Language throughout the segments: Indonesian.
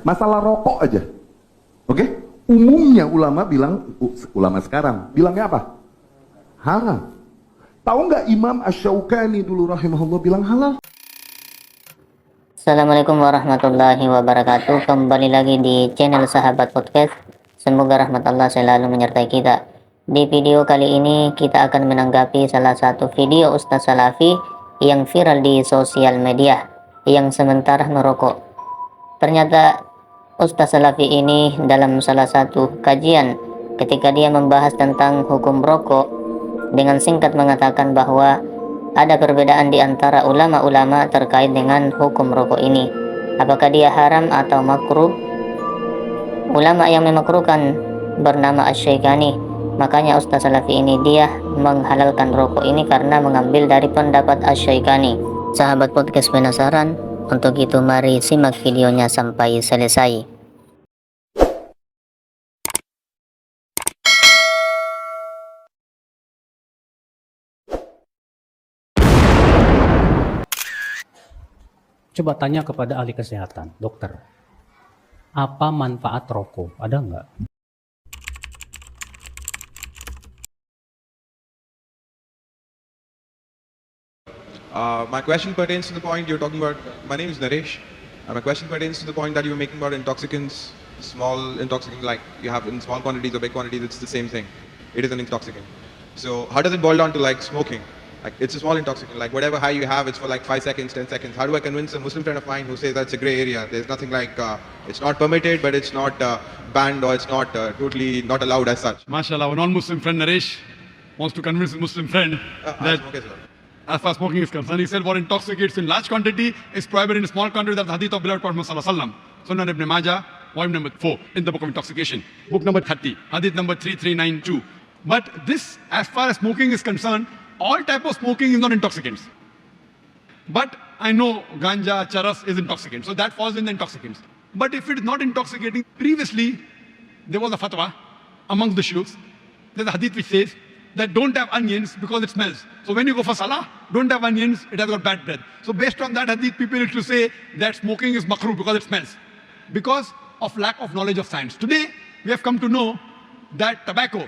Masalah rokok aja. Oke? Umumnya ulama bilang, ulama sekarang bilangnya apa? Haram. Tahu nggak Imam Asy-Syaukani dulu rahimahullah bilang halal? Assalamualaikum warahmatullahi wabarakatuh. Kembali lagi di channel Sahabat Podcast. Semoga rahmat Allah selalu menyertai kita. Di video kali ini kita akan menanggapi salah satu video Ustaz Salafi yang viral di sosial media yang sementara merokok. Ternyata Ustaz Salafi ini dalam salah satu kajian ketika dia membahas tentang hukum rokok dengan singkat mengatakan bahwa ada perbedaan di antara ulama-ulama terkait dengan hukum rokok ini. Apakah dia haram atau makruh? Ulama yang memakruhkan bernama Asy-Syaukani. Makanya Ustaz Salafi ini dia menghalalkan rokok ini karena mengambil dari pendapat Asy-Syaukani. Sahabat podcast penasaran? Untuk itu mari simak videonya sampai selesai. Coba tanya kepada ahli kesehatan, dokter, apa manfaat rokok? Ada nggak? My question pertains to the point you're talking about. My name is Naresh. My question pertains to the point that you were making about intoxicants, small intoxicant, like you have in small quantities or big quantities, it's the same thing. It is an intoxicant. So how does it boil down to like smoking? Like it's a small intoxicant, like whatever high you have, it's for like 5 seconds, 10 seconds. How do I convince a Muslim friend of mine who says that's a gray area? There's nothing like, it's not permitted, but it's not banned or it's not totally not allowed as such. MashaAllah, a non-Muslim friend Naresh wants to convince a Muslim friend that Okay, sir. as far as smoking is concerned, he said what intoxicates in large quantity is prohibited in small quantity. That's the hadith of beloved Prophet Sallallahu Alaihi Wasallam. Sunan Ibn Majah, volume number 4 in the book of intoxication. Book number 30, hadith number 3392. But this, as far as smoking is concerned, all type of smoking is not intoxicants. But I know ganja, charas is intoxicant, so that falls in the intoxicants. But if it is not intoxicating, previously there was a fatwa amongst the shuyukhs. There's a hadith which says that don't have onions because it smells. So when you go for salah, don't have onions, it has got bad breath. So based on that hadith, people used to say that smoking is makruh because it smells. Because of lack of knowledge of science. Today, we have come to know that tobacco,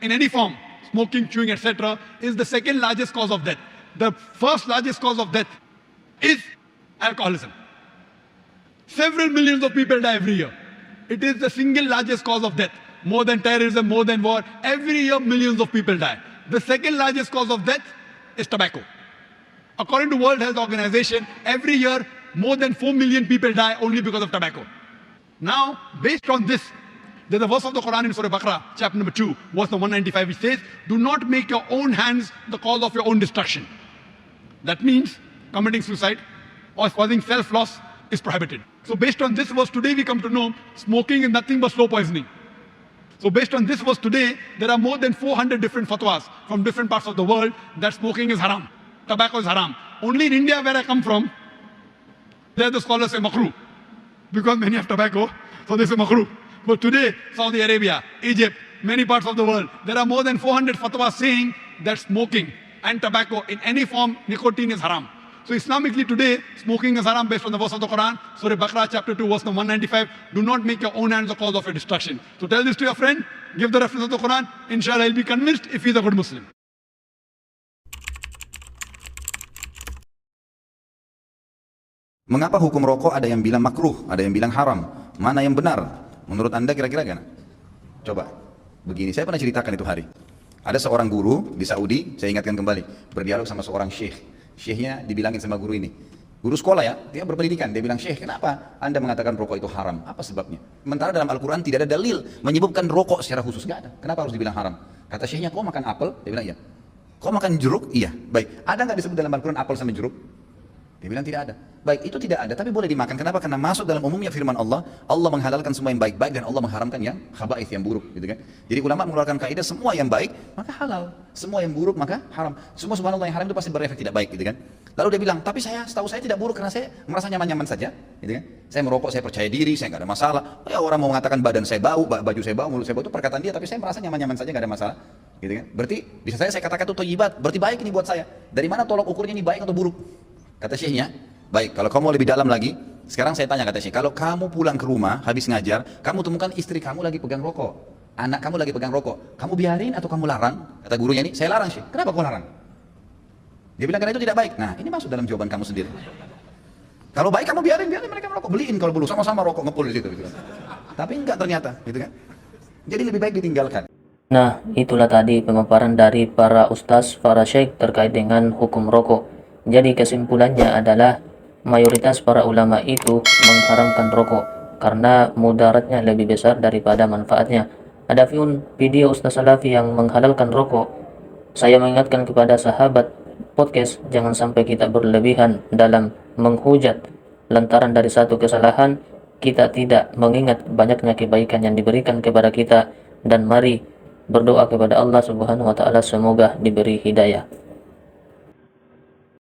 in any form, smoking, chewing, etc., is the second largest cause of death. The first largest cause of death is alcoholism. Several millions of people die every year. It is the single largest cause of death. More than terrorism, more than war. Every year, millions of people die. The second largest cause of death is tobacco. According to World Health Organization, every year, more than 4 million people die only because of tobacco. Now, based on this, there's a verse of the Quran in Surah Baqarah, chapter number 2, verse number 195, which says, do not make your own hands the cause of your own destruction. That means committing suicide or causing self-loss is prohibited. So based on this verse, today we come to know smoking is nothing but slow poisoning. So based on this verse today, there are more than 400 different fatwas from different parts of the world that smoking is haram. Tobacco is haram. Only in India, where I come from, there the scholars say makruh. Because many have tobacco, so they say makruh. But today, Saudi Arabia, Egypt, many parts of the world, there are more than 400 fatwas saying that smoking and tobacco in any form, nicotine is haram. So Islamically today, smoking is haram based on the verse of the Quran, Surah Baqarah chapter 2, verse number 195. Do not make your own hands the cause of your destruction. So tell this to your friend, give the reference of the Quran, inshallah he'll be convinced if he's a good Muslim. Mengapa hukum rokok ada yang bilang makruh, ada yang bilang haram? Mana yang benar? Menurut Anda kira-kira kan? Coba, begini, saya pernah ceritakan itu hari. Ada seorang guru di Saudi, saya ingatkan kembali, berdialog sama seorang syekh. Syekhnya dibilangin sama guru ini. Guru sekolah ya, dia berpendidikan, dia bilang, Syekh, kenapa Anda mengatakan rokok itu haram? Apa sebabnya? Sementara dalam Al-Quran tidak ada dalil menyebutkan rokok secara khusus, nggak ada. Kenapa harus dibilang haram? Kata syekhnya, kau makan apel? Dia bilang, iya. Kau makan jeruk? Iya. Baik, ada nggak disebut dalam Al-Quran apel sama jeruk? Dia bilang tidak ada. Baik, itu tidak ada, tapi boleh dimakan. Kenapa? Karena masuk dalam umumnya firman Allah, Allah menghalalkan semua yang baik-baik dan Allah mengharamkan yang khaba'ith, yang buruk, gitu kan? Jadi ulama mengeluarkan kaidah semua yang baik maka halal, semua yang buruk maka haram. Semua subhanallah yang haram itu pasti berefek tidak baik, gitu kan? Lalu dia bilang, tapi setahu saya tidak buruk karena saya merasa nyaman-nyaman saja, gitu kan? Saya merokok, saya percaya diri, saya nggak ada masalah. Ya orang mau mengatakan badan saya bau, baju saya bau, mulut saya bau itu perkataan dia, tapi saya merasa nyaman-nyaman saja, nggak ada masalah, gitu kan? Berarti bisa saya katakan itu thayyibat, berarti baik ini buat saya. Dari mana tolok ukurnya ini baik atau buruk? Kata syekhnya, baik, kalau kamu mau lebih dalam lagi, Sekarang saya tanya kata Syekh, kalau kamu pulang ke rumah habis ngajar, kamu temukan istri kamu lagi pegang rokok, anak kamu lagi pegang rokok, kamu biarin atau kamu larang? Kata gurunya ini, saya larang Syekh. Kenapa kau larang? Dia bilang karena itu tidak baik. Nah, ini masuk dalam jawaban kamu sendiri. Kalau baik kamu biarin mereka merokok, beliin kalau perlu, sama-sama rokok ngepul di situ gitu kan. Tapi enggak ternyata, gitu kan. Jadi lebih baik ditinggalkan. Nah, itulah tadi pemaparan dari para ustaz, para syekh terkait dengan hukum rokok. Jadi kesimpulannya adalah mayoritas para ulama itu mengharamkan rokok karena mudaratnya lebih besar daripada manfaatnya. Adapun video Ustaz Salafi yang menghalalkan rokok, saya mengingatkan kepada sahabat podcast, jangan sampai kita berlebihan dalam menghujat lantaran dari satu kesalahan kita tidak mengingat banyaknya kebaikan yang diberikan kepada kita, dan mari berdoa kepada Allah Subhanahu wa taala semoga diberi hidayah.